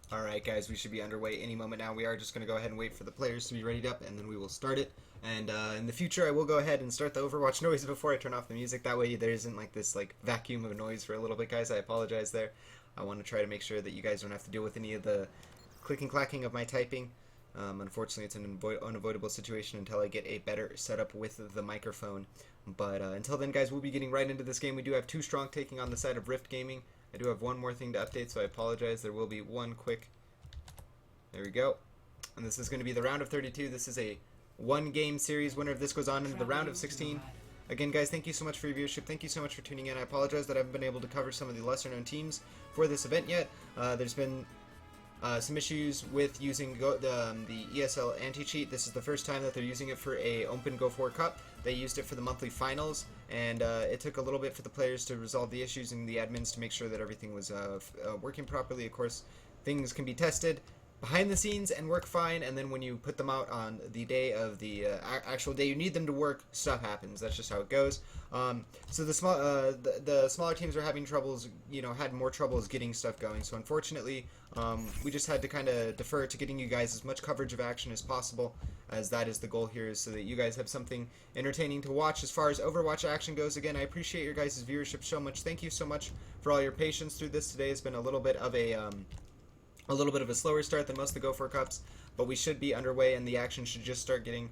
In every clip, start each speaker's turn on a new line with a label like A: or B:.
A: Alright guys, we should be underway any moment now. We are just going to go ahead and wait for the players to be readied up, and then we will start it. And in the future I will go ahead and start the Overwatch noise before I turn off the music. That way there isn't like this vacuum of noise for a little bit, guys. I apologize there. I want to try to make sure that you guys don't have to deal with any of the clicking clacking of my typing. Unfortunately, it's an unavoidable situation until I get a better setup with the microphone. But until then, guys, we'll be getting right into this game. We do have 2 strong taking on the side of Rift Gaming. I do have one more thing to update, so I apologize. There will be one quick. There we go. And this is going to be the round of 32. This is a 1-game series winner. If this goes on into the round of 16. Again, guys, thank you so much for your viewership. Thank you so much for tuning in. I apologize that I haven't been able to cover some of the lesser-known teams for this event yet. There's been some issues with using the ESL anti-cheat. This is the first time that they're using it for a Open Go4 Cup. They used it for the monthly finals, and it took a little bit for the players to resolve the issues and the admins to make sure that everything was working properly. Of course, things can be tested behind the scenes and work fine, and then when you put them out on the day of the actual day you need them to work, stuff happens. That's just how it goes. So the smaller teams are having troubles, had more troubles getting stuff going. So unfortunately, we just had to kind of defer to getting you guys as much coverage of action as possible, as that is the goal here, is so that you guys have something entertaining to watch. As far as Overwatch action goes, again, I appreciate your guys' viewership so much. Thank you so much for all your patience through this. Today has been a little bit of a slower start than most of the Go4 Cups, but we should be underway, and the action should just start getting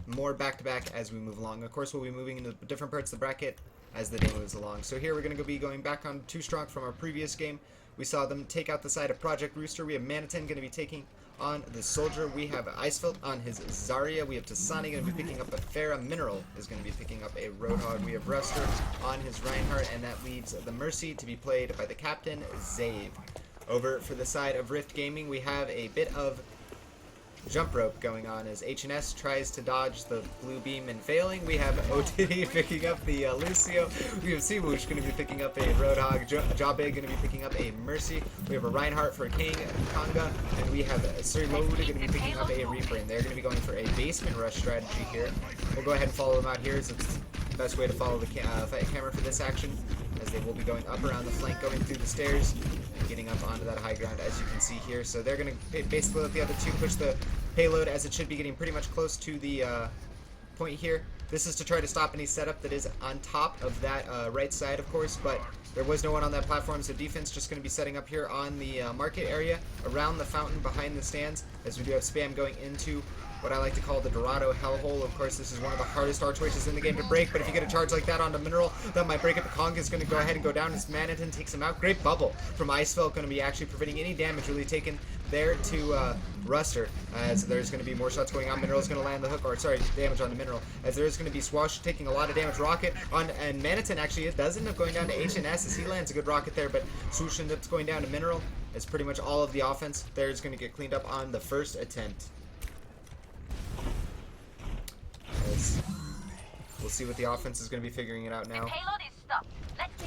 A: more back-to-back as we move along. Of course, we'll be moving into different parts of the bracket as the day moves along. So here we're going to be going back on 2 strong from our previous game. We saw them take out the side of Project Rooster. We have Manitin going to be taking on the Soldier. We have Icefelt on his Zarya. We have Tasani going to be picking up a Pharah. Mineral is going to be picking up a Roadhog. We have Ruster on his Reinhardt, and that leaves the Mercy to be played by the captain, Zave. Over for the side of Rift Gaming, we have a bit of jump rope going on as HNS tries to dodge the blue beam and failing. We have OTD picking up the Lucio. We have Seawoosh going to be picking up a Roadhog. Jabbe going to be picking up a Mercy. We have a Reinhardt for King Kanga, and we have Sir Load going to be picking up a Reaper, and they're going to be going for a basement rush strategy here. We'll go ahead and follow them out here, as it's the best way to follow the camera for this action, as they will be going up around the flank, going through the stairs, and getting up onto that high ground, as you can see here. So they're going to basically let the other 2 push the payload, as it should be getting pretty much close to the point here. This is to try to stop any setup that is on top of that right side, of course, but there was no one on that platform, so defense just going to be setting up here on the market area, around the fountain, behind the stands, as we do have spam going into what I like to call the Dorado hellhole. Of course, this is one of the hardest archways in the game to break, but if you get a charge like that onto Mineral, that might break it. But Kong is going to go ahead and go down as Manitin takes him out. Great bubble from Icefelt, going to be actually preventing any damage really taken there to Ruster, as there's going to be more shots going on. Mineral is going to land the hook, or sorry, damage on the Mineral, as there is going to be Swash taking a lot of damage. Rocket on, and Manitin actually does end up going down to HNS as he lands a good rocket there, but Swoosh ends up going down to Mineral, as pretty much all of the offense there is going to get cleaned up on the first attempt. As we'll see what the offense is going to be figuring it out now.
B: Payload is stopped. Let's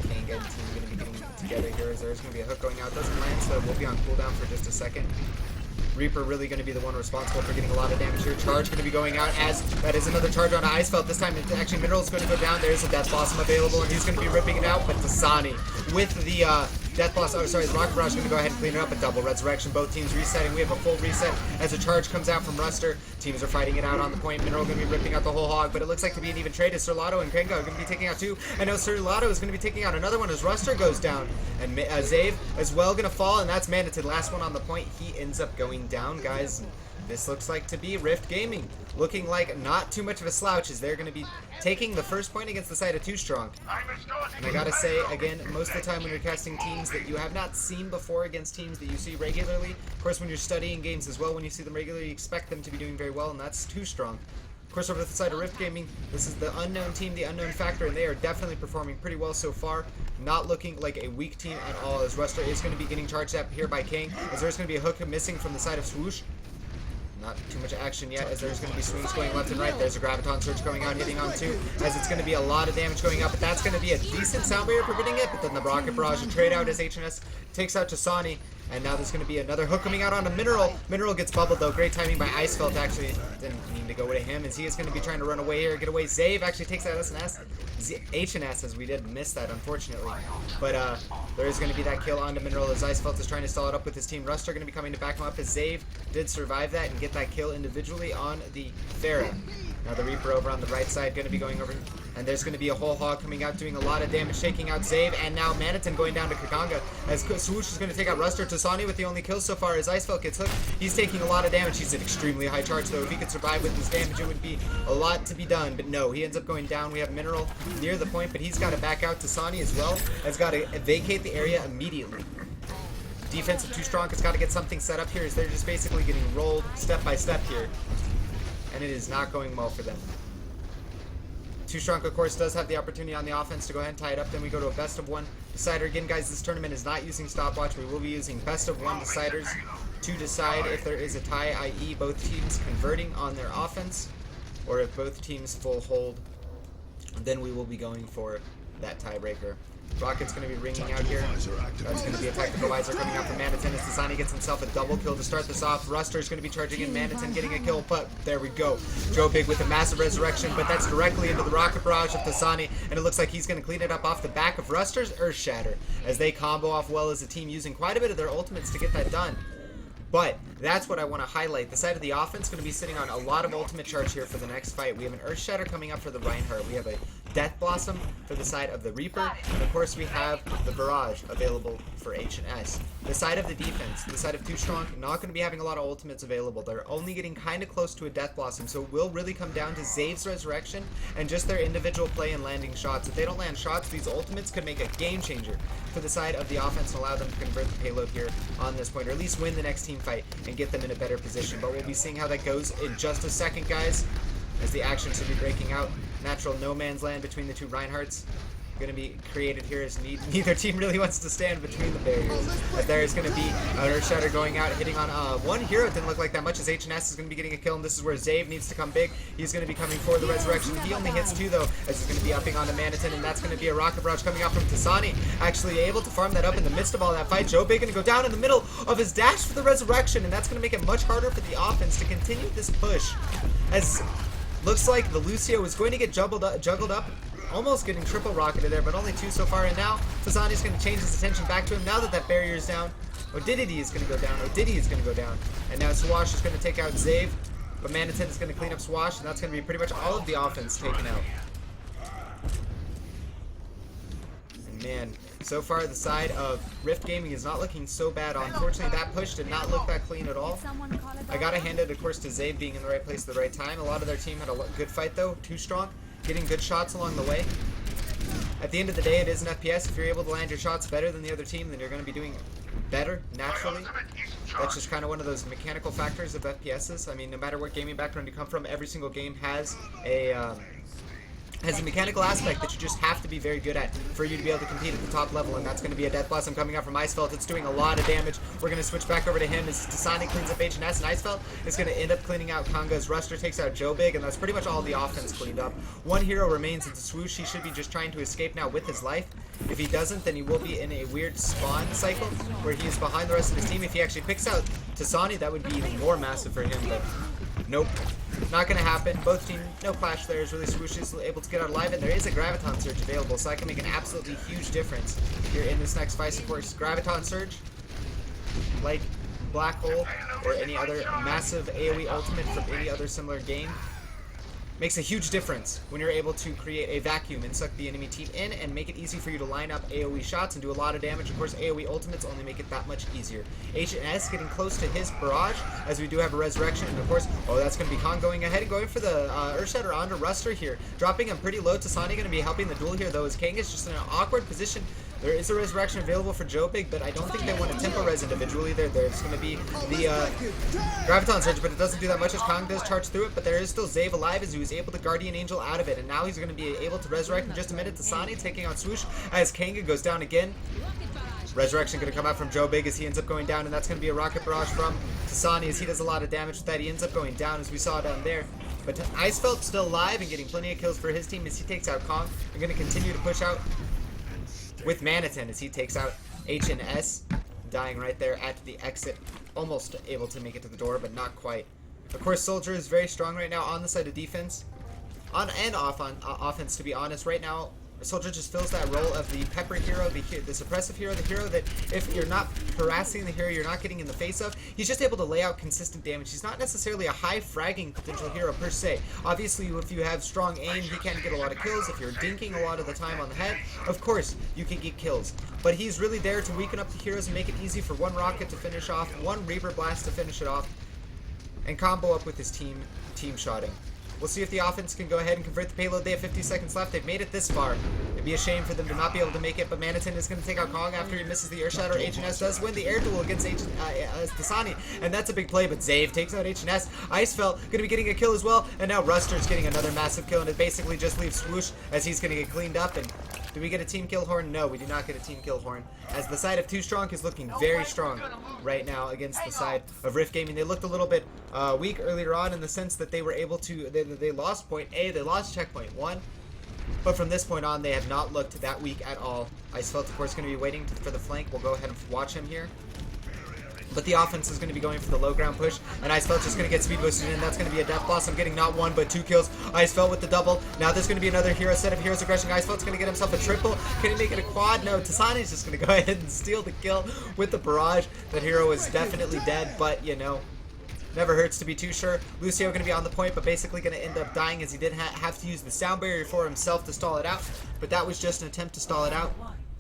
A: Kang and team going to be getting together here, as there's going to be a hook going out. Doesn't land, so we'll be on cooldown for just a second. Reaper really going to be the one responsible for getting a lot of damage here. Charge going to be going out, as that is another charge on Icefelt. This time, actually, Mineral is going to go down. There's a Death Blossom available, and he's going to be ripping it out, but Tasani with the Death Blossom, the Rocket Barrage is going to go ahead and clean it up. A double resurrection, both teams resetting. We have a full reset as a charge comes out from Ruster. Teams are fighting it out on the point. Mineral going to be ripping out the whole hog, but it looks like to be an even trade as Sir Lotto and Kenga are going to be taking out 2. I know Sir Lotto is going to be taking out another one as Ruster goes down. And Zave as well going to fall, and that's Manitin. Last one on the point. He ends up going down, guys. This looks like to be Rift Gaming, looking like not too much of a slouch, as they're going to be taking the first point against the side of 2 strong. And I gotta say, again, most of the time when you're casting teams that you have not seen before against teams that you see regularly, of course when you're studying games as well, when you see them regularly, you expect them to be doing very well, and that's 2 strong. Of course, over the side of Rift Gaming, this is the unknown team, the unknown factor, and they are definitely performing pretty well so far. Not looking like a weak team at all, as Ruster is going to be getting charged up here by King, as there's going to be a hook missing from the side of Swoosh. Not too much action yet, as there's going to be swings going left and right. There's a Graviton Surge going out, hitting on 2, as it's going to be a lot of damage going up, but that's going to be a decent sound barrier preventing it, but then the Rocket Barrage, a trade out as HNS takes out Tasani, And now there's going to be another hook coming out on a Mineral. Mineral gets bubbled though. Great timing by Icefelt actually. Didn't mean to go to him as he is going to be trying to run away here. Get away. Zave actually takes that S&S. H&S as we did miss that unfortunately. But there is going to be that kill onto Mineral as Icefelt is trying to stall it up with his team. Ruster going to be coming to back him up as Zave did survive that and get that kill individually on the Pharah. Now the Reaper over on the right side going to be going over, and there's going to be a whole hog coming out doing a lot of damage, shaking out Zave, and now Maniton going down to Kakanga as Swoosh is going to take out Ruster. Tasani with the only kills so far as Icefelt gets hooked. He's taking a lot of damage. He's at extremely high charge though. If he could survive with this damage, it would be a lot to be done, but no, he ends up going down. We have Mineral near the point, but he's got to back out. Tasani as well has got to vacate the area immediately. Defense of Too Strong has got to get something set up here as they're just basically getting rolled step by step here. And it is not going well for them. Too Strong, of course, does have the opportunity on the offense to go ahead and tie it up. Then we go to a best of one decider. Again, guys, this tournament is not using stopwatch. We will be using best of one deciders to decide if there is a tie, i.e. both teams converting on their offense, or if both teams full hold, then we will be going for that tiebreaker. Rocket's going to be ringing out here. That's going to be a tactical visor coming out from Maniton as Tasani gets himself a double kill to start this off. Ruster is going to be charging in, Maniton getting a kill, but there we go. Joe Big with a massive resurrection, but that's directly into the rocket barrage of Tasani, and it looks like he's going to clean it up off the back of Ruster's Earth Shatter as they combo off well as a team using quite a bit of their ultimates to get that done. But that's what I want to highlight. The side of the offense is going to be sitting on a lot of ultimate charge here for the next fight. We have an Earth Shatter coming up for the Reinhardt. We have a Death Blossom for the side of the Reaper. And of course we have the Barrage available for H&S. The side of the defense, the side of Too Strong, not going to be having a lot of ultimates available. They're only getting kind of close to a Death Blossom. So it will really come down to Zave's Resurrection and just their individual play and landing shots. If they don't land shots, these ultimates could make a game changer for the side of the offense and allow them to convert the payload here on this point, or at least win the next team fight and get them in a better position. But we'll be seeing how that goes in just a second, guys, as the action should be breaking out. Natural no man's land between the two Reinhardts going to be created here as neither team really wants to stand between the barriers. But there is going to be an Earth Shatter going out, hitting on one hero. It didn't look like that much as H&S is going to be getting a kill, and this is where Zave needs to come big. He's going to be coming for the Resurrection. He only hits 2 though, as he's going to be upping onto Maniton, and that's going to be a Rocket Barrage coming out from Tasani. Actually able to farm that up in the midst of all that fight. Joe Big going to go down in the middle of his dash for the Resurrection, and that's going to make it much harder for the offense to continue this push, as looks like the Lucio is going to get juggled up, almost getting triple rocketed there, but only 2 so far. And now Tasani's going to change his attention back to him now that that barrier is down. Odidity is going to go down. Odidity is going to go down. And now Swash is going to take out Zave, but Maniton is going to clean up Swash, and that's going to be pretty much all of the offense taken out. And man, so far the side of Rift Gaming is not looking so bad. Unfortunately, that push did not look that clean at all. I gotta hand it, of course, to Zave being in the right place at the right time. A lot of their team had a good fight though. Too Strong, getting good shots along the way. At the end of the day, it is an FPS. If you're able to land your shots better than the other team, then you're going to be doing better naturally. That's just kind of one of those mechanical factors of FPSs. I mean, no matter what gaming background you come from, every single game has a mechanical aspect that you just have to be very good at for you to be able to compete at the top level, and that's going to be a Death Blossom coming out from Icefelt. It's doing a lot of damage. We're going to switch back over to him as Tasani cleans up H&S, and Icefelt is going to end up cleaning out Kanga's. Ruster takes out Joe Big, and that's pretty much all the offense cleaned up. One hero remains in the Swoosh. He should be just trying to escape now with his life. If he doesn't, then he will be in a weird spawn cycle where he is behind the rest of his team. If he actually picks out Tasani, that would be even more massive for him, but nope. Not going to happen. Both teams, no clash there. Is really Swoosh is able to get out alive, and there is a Graviton Surge available, so that can make an absolutely huge difference here in this next fight. Of course, Graviton Surge, like Black Hole or any other massive AoE ultimate from any other similar game, makes a huge difference when you're able to create a vacuum and suck the enemy team in and make it easy for you to line up AoE shots and do a lot of damage. Of course, AoE ultimates only make it that much easier. H&S getting close to his barrage as we do have a Resurrection, and of course, oh, that's going to be Khan going ahead and going for the Earth Shatter onto Ruster here, dropping him pretty low. Tasani going to be helping the duel here though, as Kang is just in an awkward position. There is a Resurrection available for Joe Big, but I don't think they want to tempo res individually. There's going to be the Graviton Surge, but it doesn't do that much as Kong does charge through it, but there is still Zave alive as he was able to Guardian Angel out of it, and now he's going to be able to resurrect in just a minute. Tasani taking out Swoosh as Kanga goes down again. Resurrection going to come out from Joe Big as he ends up going down, and that's going to be a Rocket Barrage from Tasani as he does a lot of damage with that. He ends up going down as we saw down there. But Icefelt still alive and getting plenty of kills for his team as he takes out Kong. They're going to continue to push out with Maniton as he takes out H&S. dying right there at the exit. Almost able to make it to the door, but not quite. Of course, Soldier is very strong right now on the side of defense. On and off on offense, to be honest. Right now, Soldier just fills that role of the pepper hero, the suppressive hero, the hero that if you're not harassing the hero, you're not getting in the face of, he's just able to lay out consistent damage. He's not necessarily a high fragging potential hero per se. Obviously, if you have strong aim, he can get a lot of kills. If you're dinking a lot of the time on the head, of course, you can get kills. But he's really there to weaken up the heroes and make it easy for one rocket to finish off, one Reaper Blast to finish it off, and combo up with his team shotting. We'll see if the offense can go ahead and convert the payload. They have 50 seconds left. They've made it this far. It'd be a shame for them to not be able to make it, but Manitin is going to take out Kong after he misses the air shot, or HNS does win the air duel against Dasani, and that's a big play, but Zave takes out HNS. Icefelt going to be getting a kill as well, and now Ruster's getting another massive kill, and it basically just leaves Swoosh as he's going to get cleaned up. And do we get a team kill horn? No, we do not get a team kill horn, as the side of Too Strong is looking very strong right now against the side of Rift Gaming. They looked a little bit weak earlier on in the sense that they were able to, they lost point A, they lost checkpoint 1, but from this point on, they have not looked that weak at all. Icefelt, of course, going to be waiting for the flank. We'll go ahead and watch him here. But the offense is going to be going for the low ground push, and Icefelt just going to get speed boosted in. That's going to be a death loss. I'm getting not one, but 2 kills. Icefelt with the double. Now there's going to be another hero set of heroes aggression. Icefelt's going to get himself a triple. Can he make it a quad? No, Tasani's just going to go ahead and steal the kill with the barrage. That hero is definitely dead, but, you know, never hurts to be too sure. Lucio going to be on the point, but basically going to end up dying as he did have to use the sound barrier for himself to stall it out. But that was just an attempt to stall it out.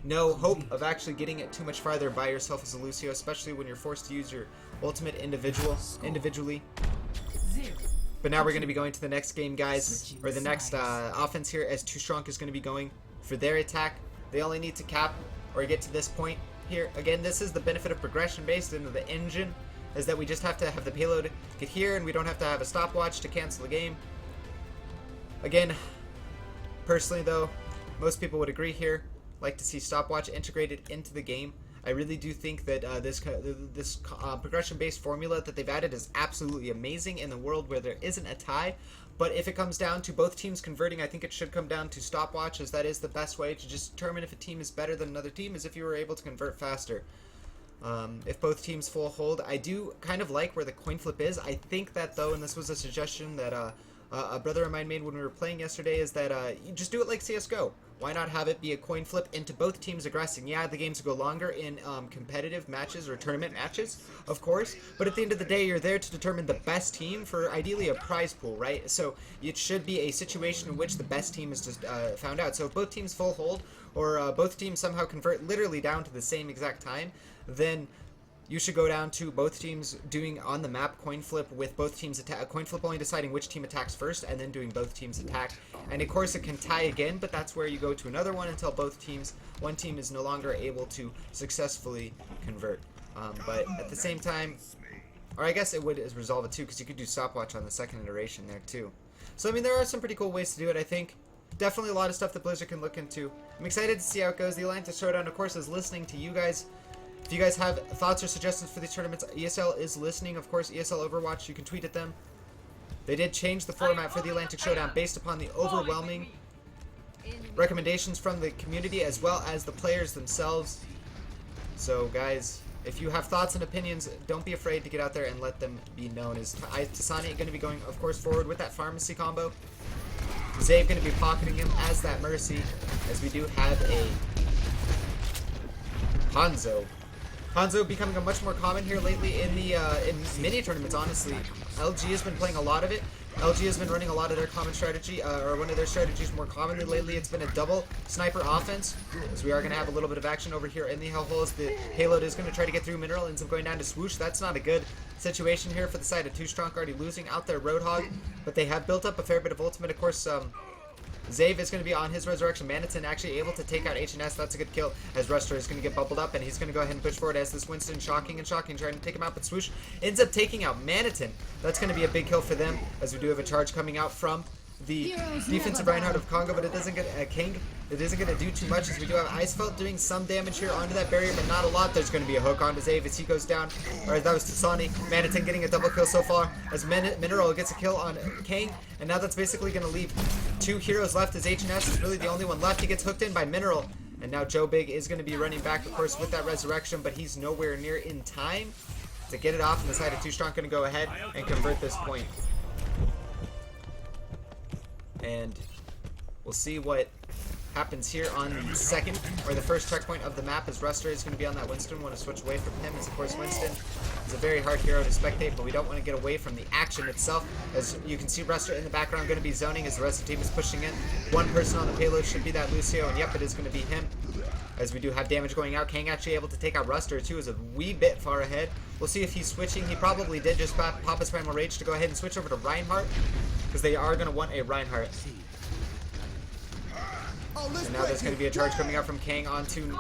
A: No hope of actually getting it too much farther by yourself as a Lucio, especially when you're forced to use your ultimate individually. But now we're going to be going to the next game, guys, or the next offense here, as Too Strong is going to be going for their attack. They only need to cap or get to this point here. Again, this is the benefit of progression based into the engine, is that we just have to have the payload get here, and we don't have to have a stopwatch to cancel the game. Again, personally though, most people would agree here, like to see stopwatch integrated into the game. I really do think that this progression-based formula that they've added is absolutely amazing in the world where there isn't a tie. But if it comes down to both teams converting, I think it should come down to stopwatch, as that is the best way to just determine if a team is better than another team, is if you were able to convert faster. If both teams full hold, I do kind of like where the coin flip is. I think that though, and this was a suggestion that a brother of mine made when we were playing yesterday, is that you just do it like CSGO. Why not have it be a coin flip into both teams aggressing? Yeah, the games go longer in competitive matches or tournament matches, of course, but at the end of the day, you're there to determine the best team for ideally a prize pool, right? So it should be a situation in which the best team is just found out. So if both teams full hold, or both teams somehow convert literally down to the same exact time, then you should go down to both teams doing on the map coin flip, with both teams attack, coin flip only deciding which team attacks first, and then doing both teams attack. And of course it can tie again, but that's where you go to another one until one team is no longer able to successfully convert. But at the same time, or I guess it would resolve it too, because you could do stopwatch on the second iteration there too. So I mean, there are some pretty cool ways to do it, I think. Definitely a lot of stuff that Blizzard can look into. I'm excited to see how it goes. The Atlantis Showdown, of course, is listening to you guys. If you guys have thoughts or suggestions for these tournaments, ESL is listening. Of course, ESL Overwatch, you can tweet at them. They did change the format for the Atlantic Showdown based upon the overwhelming recommendations from the community as well as the players themselves. So, guys, if you have thoughts and opinions, don't be afraid to get out there and let them be known. Is Tasani going to be going, of course, forward with that pharmacy combo? Zave going to be pocketing him as that Mercy, as we do have a Hanzo. Hanzo becoming a much more common here lately in the in mini tournaments, honestly. LG has been playing a lot of it. LG has been running a lot of their common strategy, or one of their strategies more commonly lately. It's been a double sniper offense, as we are going to have a little bit of action over here in the hellhole, as the payload is going to try to get through Mineral, ends up going down to Swoosh. That's not a good situation here for the side of Too Strong, already losing out their Roadhog, but they have built up a fair bit of ultimate. Of course, Zave is going to be on his resurrection. Manitin actually able to take out HNS. That's a good kill, as Ruster is going to get bubbled up, and he's going to go ahead and push forward as this Winston shocking, trying to take him out, but Swoosh ends up taking out Manitin. That's going to be a big kill for them, as we do have a charge coming out from the defensive Reinhardt of Congo, but it doesn't get a King. It isn't going to do too much, as we do have Icefelt doing some damage here onto that barrier, but not a lot. There's going to be a hook onto Zave as he goes down. Or that was Tasani. Manitin getting a double kill so far, as Mineral gets a kill on King, and now that's basically going to leave 2 heroes left, as HNS is really the only one left. He gets hooked in by Mineral, And now Joe Big is going to be running back, of course, with that resurrection, but he's nowhere near in time to get it off. And the side of Too Strong going to go ahead and convert this point. And we'll see what happens here on the second, or the first checkpoint of the map, as Ruster is going to be on that Winston. Want to switch away from him, as of course Winston is a very hard hero to spectate, but we don't want to get away from the action itself. As you can see, Ruster in the background going to be zoning as the rest of the team is pushing in. One person on the payload should be that Lucio, and yep, it is going to be him. As we do have damage going out, Kang actually able to take out Ruster too, is a wee bit far ahead. We'll see if he's switching. He probably did just pop his Primal Rage to go ahead and switch over to Reinhardt, because they are going to want a Reinhardt. And now there's going to be a charge coming out from Kang onto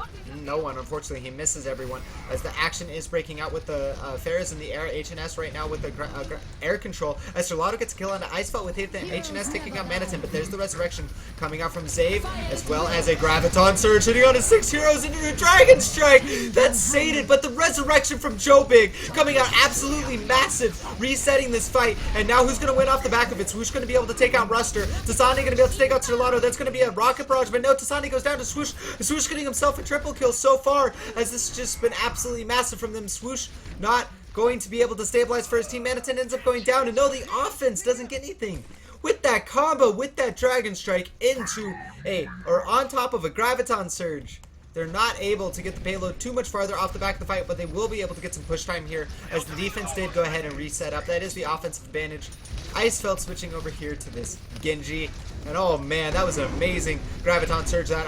A: no one. Unfortunately, he misses everyone as the action is breaking out with the Pharahs in the air. HNS right now with the air control. As Charlotte gets a kill on the Icefelt with HNS taking out Manitin, but there's the resurrection coming out from Zave, as well as a Graviton Surge hitting on his 6 heroes into a Dragon Strike. That's sated, but the resurrection from Joe Big coming out absolutely massive, resetting this fight. And now who's going to win off the back of it? Swoosh going to be able to take out Ruster. Tasani going to be able to take out Charlotte. That's going to be a Rocket Barrage, but no, Tasani goes down to Swoosh. Swoosh getting himself a triple kill so far, as this has just been absolutely massive from them. Swoosh not going to be able to stabilize for his team. Manitin ends up going down, and no, the offense doesn't get anything. With that combo, with that Dragon Strike into or on top of a Graviton Surge, they're not able to get the payload too much farther off the back of the fight, but they will be able to get some push time here, as the defense did go ahead and reset up. That is the offensive advantage. Icefelt switching over here to this Genji, and oh man, that was an amazing Graviton Surge. That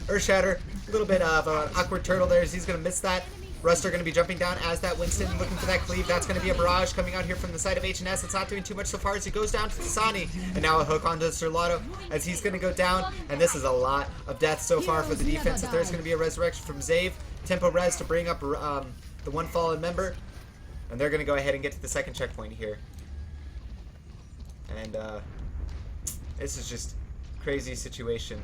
A: Earthshatter, a little bit of an awkward turtle there, as he's going to miss that. Ruster going to be jumping down as that Winston looking for that cleave. That's going to be a barrage coming out here from the side of HNS. It's not doing too much so far as he goes down to Tasani. And now a hook onto Serlato as he's going to go down. And this is a lot of death so far for the defense. If there's going to be a resurrection from Zave. Tempo res to bring up the one fallen member. And they're going to go ahead and get to the second checkpoint here. And this is just a crazy situation.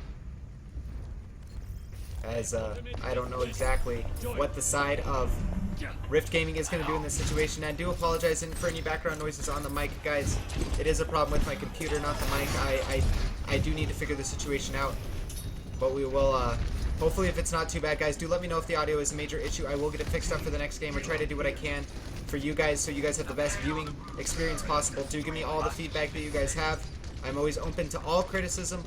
A: As I don't know exactly what the side of Rift Gaming is going to do in this situation. I do apologize for any background noises on the mic, guys. It is a problem with my computer, not the mic. I do need to figure the situation out. But we will, hopefully if it's not too bad, guys, do let me know if the audio is a major issue. I will get it fixed up for the next game, or try to do what I can for you guys so you guys have the best viewing experience possible. Do give me all the feedback that you guys have. I'm always open to all criticism,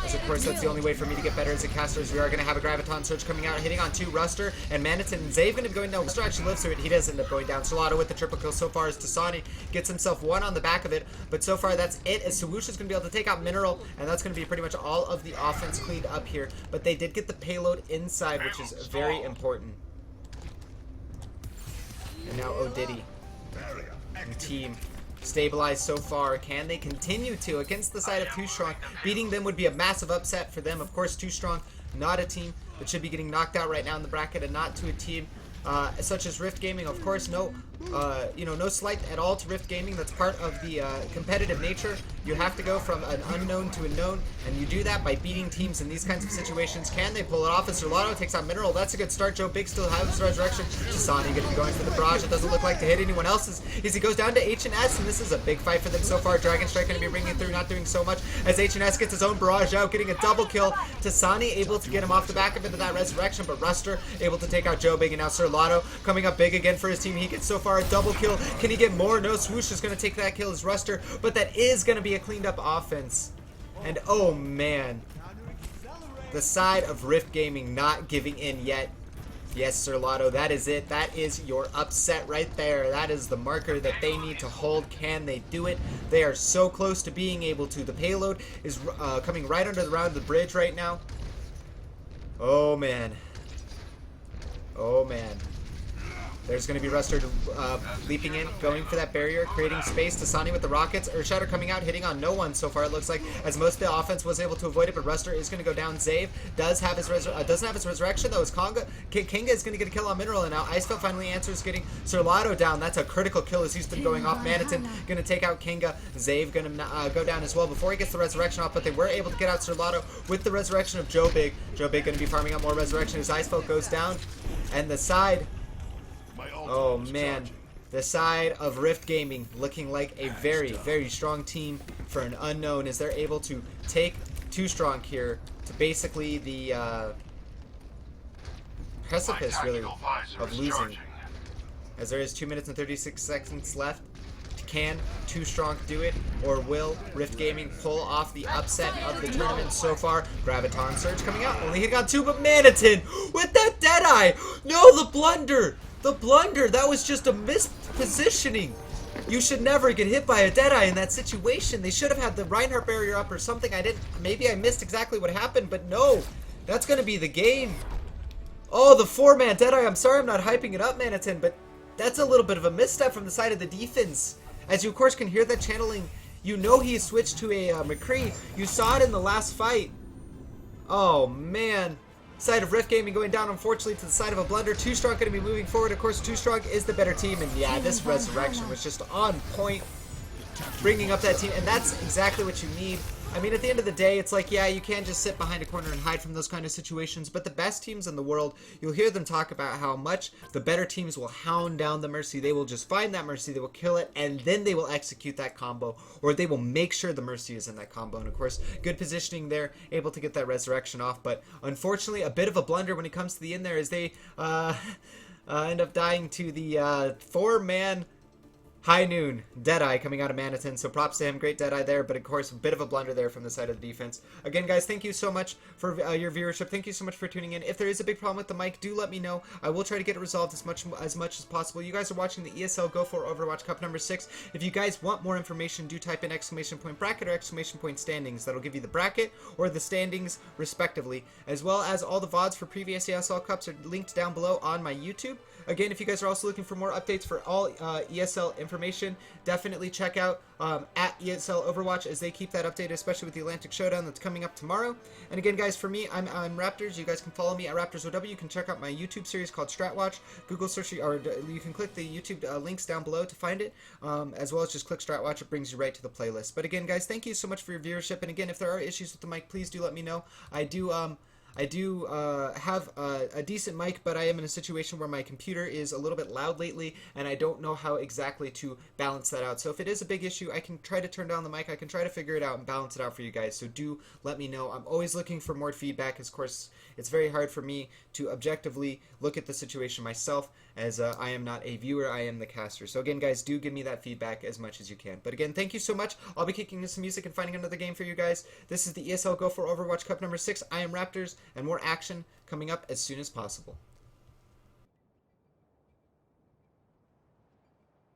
A: as of course that's the only way for me to get better as a caster. As we are going to have a Graviton Surge coming out, hitting on two Ruster and Manitin, and Zave going to be going down. Ruster actually lives through it. He does end up going down. Solado with the triple kill so far as Tasani gets himself one on the back of it, but so far that's it, as Swoosh is going to be able to take out Mineral, and that's going to be pretty much all of the offense cleaned up here. But they did get the payload inside, which is very important. And now O'Diddy and team stabilized so far. Can they continue to against the side of Too Strong? Beating them would be a massive upset for them. Of course, Too Strong, not a team that should be getting knocked out right now in the bracket, and not to a team such as Rift Gaming. Of course, no slight at all to Rift Gaming. That's part of the competitive nature. You have to go from an unknown to a known, and you do that by beating teams in these kinds of situations. Can they pull it off? As Serlato takes out Mineral, that's a good start. Joe Big still has his resurrection. Tasani going to be going for the barrage. It doesn't look like to hit anyone else's, as he goes down to HNS, and this is a big fight for them so far. Dragon Strike going to be ringing through, not doing so much, as HNS gets his own barrage out, getting a double kill. Tasani able to get him off the back of it with that resurrection, but Ruster able to take out Joe Big, and now Serlato coming up big again for his team. He gets so far a double kill. Can he get more? No, Swoosh is going to take that kill as Ruster, but that is going to be a cleaned up offense. And oh man, the side of Rift Gaming not giving in yet. Yes, Serlato, that is it. That is your upset right there. That is the marker that they need to hold. Can they do it? They are so close to being able to. The payload is coming right under the round of the bridge right now. Oh man. Oh man. There's going to be Ruster leaping in, going for that barrier, creating space. Tasani with the rockets. Earthshatter coming out, hitting on no one so far, it looks like, as most of the offense was able to avoid it, but Ruster is going to go down. Zave doesn't have his resurrection, though, as Kinga is going to get a kill on Mineral, and now Icefelt finally answers, getting Serlato down. That's a critical kill as he's been going off. Manitin going to take out Kinga. Zave going to go down as well before he gets the resurrection off, but they were able to get out Serlato with the resurrection of Joe Big. Joe Big going to be farming up more resurrection as Icefelt goes down, and the side... Oh man, the side of Rift Gaming looking like a very, very strong team for an unknown, as they're able to take Too Strong here to basically the precipice, really, of losing. As there is 2 minutes and 36 seconds left. Can Too Strong do it, or will Rift Gaming pull off the upset of the tournament so far? Graviton Surge coming out, only hit on 2, but Manitin with that Deadeye! No, the blunder! The blunder! That was just a mispositioning! You should never get hit by a Deadeye in that situation. They should have had the Reinhardt barrier up or something. Maybe I missed exactly what happened, but no! That's gonna be the game. Oh, the 4-man Deadeye. I'm sorry I'm not hyping it up, Manitin, but that's a little bit of a misstep from the side of the defense. As you, of course, can hear that channeling, you know he switched to a McCree. You saw it in the last fight. Oh, man. Side of Rift Gaming going down, unfortunately, to the side of a blunder. Too Strong going to be moving forward. Of course, Too Strong is the better team. And, yeah, this Resurrection was just on point, bringing up that team. And that's exactly what you need. I mean, at the end of the day, it's like, yeah, you can't just sit behind a corner and hide from those kind of situations, but the best teams in the world, you'll hear them talk about how much the better teams will hound down the Mercy. They will just find that Mercy, they will kill it, and then they will execute that combo, or they will make sure the Mercy is in that combo. And of course, good positioning there, able to get that Resurrection off, but unfortunately, a bit of a blunder when it comes to the in there as they end up dying to the 4-man High Noon Deadeye coming out of Manitin, so props to him. Great Deadeye there, but of course, a bit of a blunder there from the side of the defense. Again, guys, thank you so much for your viewership. Thank you so much for tuning in. If there is a big problem with the mic, do let me know. I will try to get it resolved as much as possible. You guys are watching the ESL Go for Overwatch Cup number 6. If you guys want more information, do type in !bracket or ! standings. That'll give you the bracket or the standings, respectively, as well as all the VODs for previous ESL Cups are linked down below on my YouTube. Again, if you guys are also looking for more updates for all ESL information, definitely check out at ESL Overwatch as they keep that updated, especially with the Atlantic Showdown that's coming up tomorrow. And again, guys, for me, I'm Raptors. You guys can follow me at RaptorsOW. You can check out my YouTube series called Stratwatch. Google search, or you can click the YouTube links down below to find it, as well as just click Stratwatch. It brings you right to the playlist. But again, guys, thank you so much for your viewership. And again, if there are issues with the mic, please do let me know. I do have a decent mic, but I am in a situation where my computer is a little bit loud lately, and I don't know how exactly to balance that out. So if it is a big issue, I can try to turn down the mic. I can try to figure it out and balance it out for you guys. So do let me know. I'm always looking for more feedback. Of course, it's very hard for me to objectively look at the situation myself, as I am not a viewer, I am the caster. So again, guys, do give me that feedback as much as you can. But again, thank you so much. I'll be kicking in some music and finding another game for you guys. This is the ESL Go for Overwatch Cup number 6. I am Raptors, and more action coming up as soon as possible.